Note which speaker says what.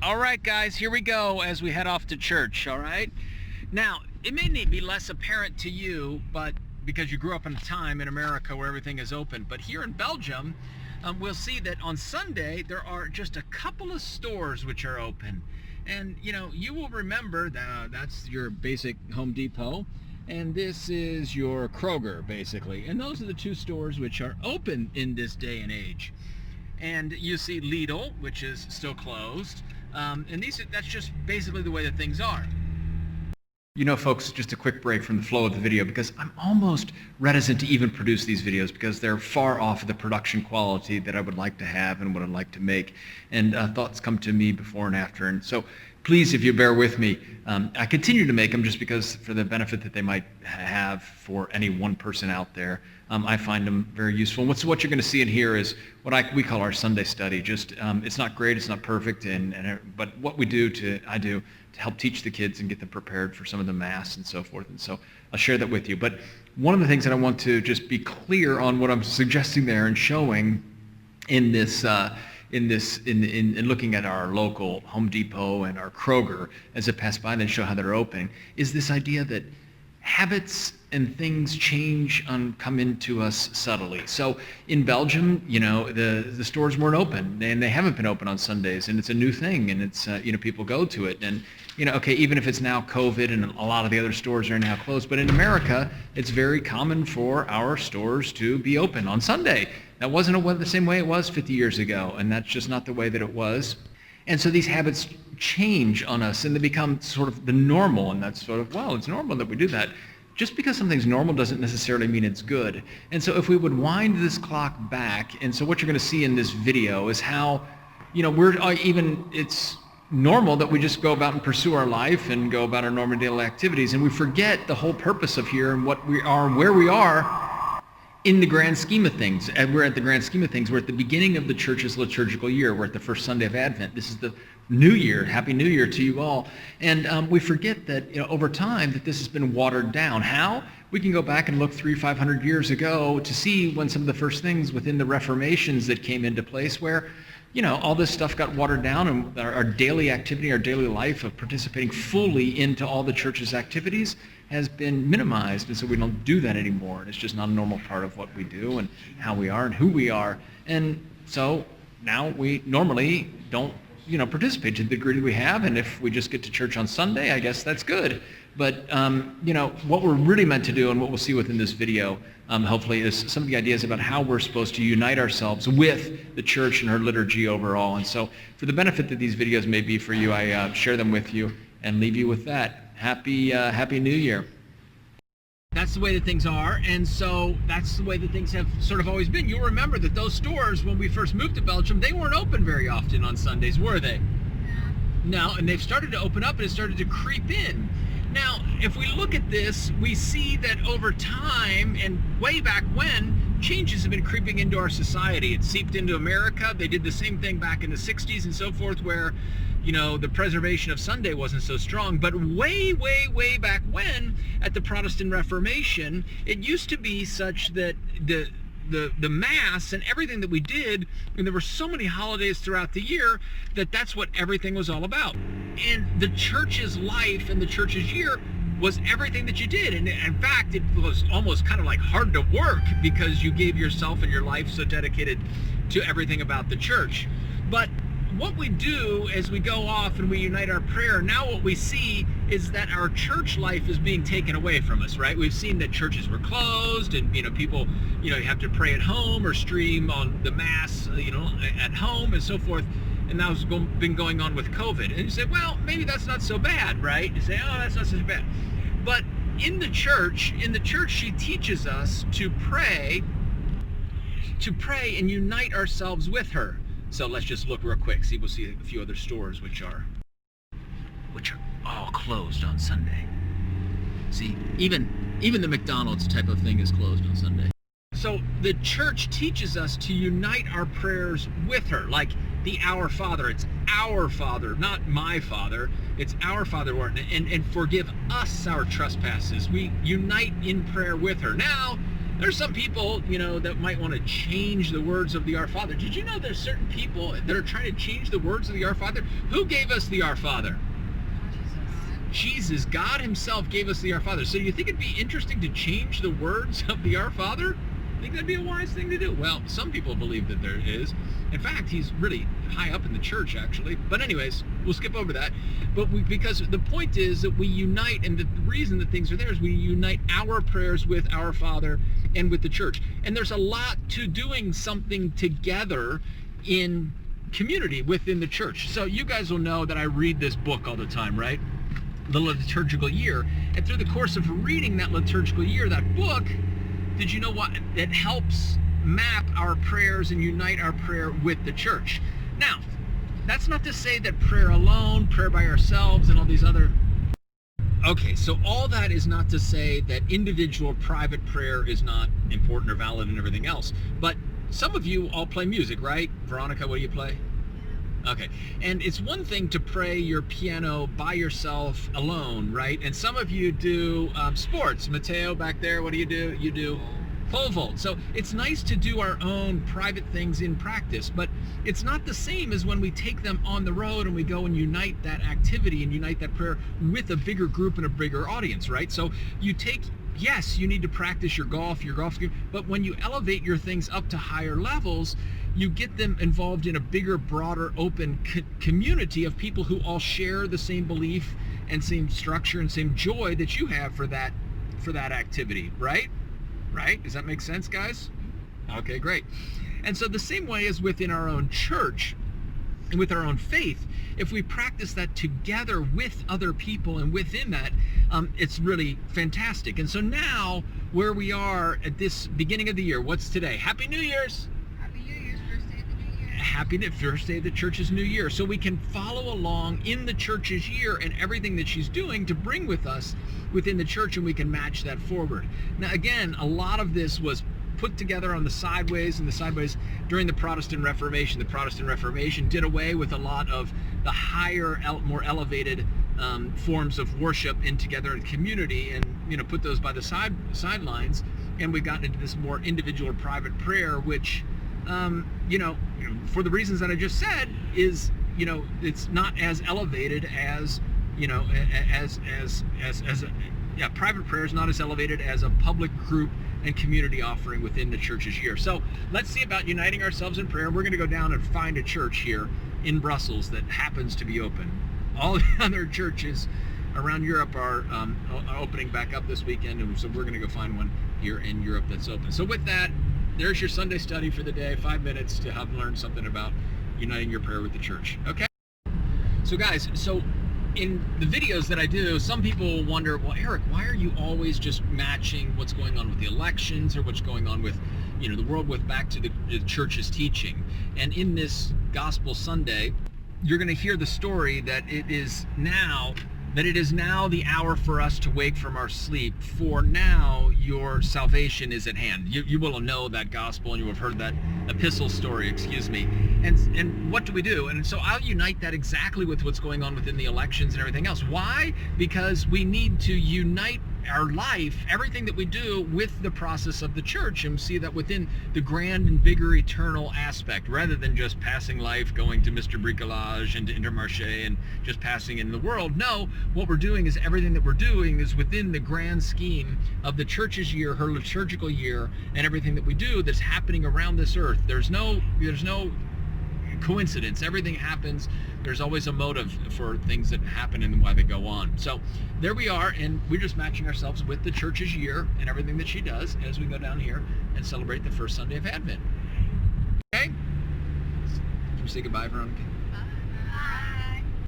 Speaker 1: All right, guys, here we go as we head off to church, all right? Now, it may be less apparent to you, but because you grew up in a time in America where everything is open, but here in Belgium, we'll see that on Sunday there are just a couple of stores which are open. And, you will remember that that's your basic Home Depot, and this is your Kroger, basically. And those are the two stores which are open in this day and age. And you see Lidl, which is still closed. And that's just basically the way that things are. Folks, just a quick break from the flow of the video because I'm almost reticent to even produce these videos because they're far off of the production quality that I would like to have and what I'd like to make. And thoughts come to me before and after. And so please, if you bear with me, I continue to make them just because for the benefit that they might have for any one person out there. I find them very useful. And what you're going to see in here is what we call our Sunday study. Just it's not great, it's not perfect, but what I do to help teach the kids and get them prepared for some of the Mass and so forth. And so I'll share that with you. But one of the things that I want to just be clear on what I'm suggesting there and showing in looking at our local Home Depot and our Kroger as it passed by and then show how they're opening is this idea that habits and things change and come into us subtly. So in Belgium, the stores weren't open and they haven't been open on Sundays, and it's a new thing, and it's people go to it, and even if it's now COVID and a lot of the other stores are now closed, but in America, it's very common for our stores to be open on Sunday. That wasn't the same way it was 50 years ago, and that's just not the way that it was. And so these habits change on us, and they become sort of the normal, and that's sort of, it's normal that we do that. Just because something's normal doesn't necessarily mean it's good. And so if we would wind this clock back, and so what you're going to see in this video is how, it's normal that we just go about and pursue our life and go about our normal daily activities, and we forget the whole purpose of here and what we are and where we are in the grand scheme of things. And we're at the grand scheme of things. We're at the beginning of the church's liturgical year. We're at the first Sunday of Advent. This is the New Year. Happy New Year to you all. And we forget that over time that this has been watered down. How? We can go back and look 300-500 years ago to see when some of the first things within the Reformations that came into place where all this stuff got watered down, and our daily activity, our daily life of participating fully into all the church's activities has been minimized, and so we don't do that anymore, and it's just not a normal part of what we do and how we are and who we are. And so now we normally don't participate to the degree we have, and if we just get to church on Sunday, I guess that's good. But what we're really meant to do, and what we'll see within this video, hopefully, is some of the ideas about how we're supposed to unite ourselves with the church and her liturgy overall. And so for the benefit that these videos may be for you, I share them with you and leave you with that. Happy New Year. That's the way that things are, and so that's the way that things have sort of always been. You'll remember that those stores, when we first moved to Belgium, they weren't open very often on Sundays, were they? No, and they've started to open up and it started to creep in. Now, if we look at this, we see that over time and way back when, changes have been creeping into our society. It seeped into America. They did the same thing back in the 60s and so forth, where the preservation of Sunday wasn't so strong. But way, way, way back when, at the Protestant Reformation, it used to be such that the Mass and everything that we did, and there were so many holidays throughout the year, that's what everything was all about. And the church's life and the church's year was everything that you did. And in fact, it was almost kind of like hard to work because you gave yourself and your life so dedicated to everything about the church. But what we do as we go off and we unite our prayer, now what we see is that our church life is being taken away from us, right? We've seen that churches were closed, and people, you have to pray at home or stream on the Mass, at home and so forth. And that's been going on with COVID. And you say, well, maybe that's not so bad, right? You say, oh, that's not so bad. But in the church, she teaches us to pray and unite ourselves with her. So let's just look real quick. We'll see a few other stores which are all closed on Sunday. See, even the McDonald's type of thing is closed on Sunday. So the church teaches us to unite our prayers with her, like the Our Father. It's our Father, not my Father. It's our Father, and forgive us our trespasses. We unite in prayer with her. Now, There's some people, that might want to change the words of the Our Father. Did you know there's certain people that are trying to change the words of the Our Father? Who gave us the Our Father? Jesus. God himself gave us the Our Father. So you think it'd be interesting to change the words of the Our Father? Think that'd be a wise thing to do? Well, some people believe that there is. In fact, he's really high up in the church, actually. But anyways, we'll skip over that. But because the point is that we unite, and the reason that things are there is we unite our prayers with our Father and with the church. And there's a lot to doing something together in community within the church. So you guys will know that I read this book all the time, right? The liturgical year. And through the course of reading that liturgical year, that book, did you know what? It helps map our prayers and unite our prayer with the church. Now, that's not to say that prayer alone, prayer by ourselves, and all these other... Okay, so all that is not to say that individual private prayer is not important or valid and everything else. But some of you all play music, right? Veronica, what do you play? Okay, and it's one thing to pray your piano by yourself alone, right? And some of you do sports. Mateo back there, what do? You do pole vault. So it's nice to do our own private things in practice, but it's not the same as when we take them on the road and we go and unite that activity and unite that prayer with a bigger group and a bigger audience, right? So yes, you need to practice your golf game, but when you elevate your things up to higher levels, you get them involved in a bigger, broader, open community of people who all share the same belief and same structure and same joy that you have for that activity, right? Right? Does that make sense, guys? Okay, great. And so the same way as within our own church and with our own faith, if we practice that together with other people and within that, it's really fantastic. And so now, where we are at this beginning of the year, what's today? Happy New Year's! Happy first day of the church's new year. So we can follow along in the church's year and everything that she's doing to bring with us within the church, and we can match that forward. Now again, a lot of this was put together on the sideways during the Protestant Reformation. The Protestant Reformation did away with a lot of the higher, more elevated forms of worship in together in community, and put those by the sidelines, and we got into this more individual private prayer, which for the reasons that I just said, is it's not as elevated as private prayer is not as elevated as a public group and community offering within the church's year. So let's see about uniting ourselves in prayer. We're going to go down and find a church here in Brussels that happens to be open. All the other churches around Europe are opening back up this weekend, and so we're going to go find one here in Europe that's open. So with that, there's your Sunday study for the day, 5 minutes to have learned something about uniting your prayer with the church. Okay? So guys, in the videos that I do, some people wonder, well, Eric, why are you always just matching what's going on with the elections or what's going on with, the world with back to the church's teaching? And in this Gospel Sunday, you're going to hear the story that it is now the hour for us to wake from our sleep, for now your salvation is at hand. You will know that gospel, and you will have heard that epistle story, and what do we do? And so I'll unite that exactly with what's going on within the elections and everything else. Why? Because we need to unite our life, everything that we do, with the process of the church, and see that within the grand and bigger eternal aspect, rather than just passing life, going to Mr. Bricolage and to Intermarché and just passing in the world. No, what we're doing is everything that we're doing is within the grand scheme of the church's year, her liturgical year, and everything that we do that's happening around this earth. There's no coincidence. Everything happens. There's always a motive for things that happen and why they go on. So there we are, and we're just matching ourselves with the church's year and everything that she does as we go down here and celebrate the first Sunday of Advent. Okay? Can we say goodbye, Veronica?
Speaker 2: Bye.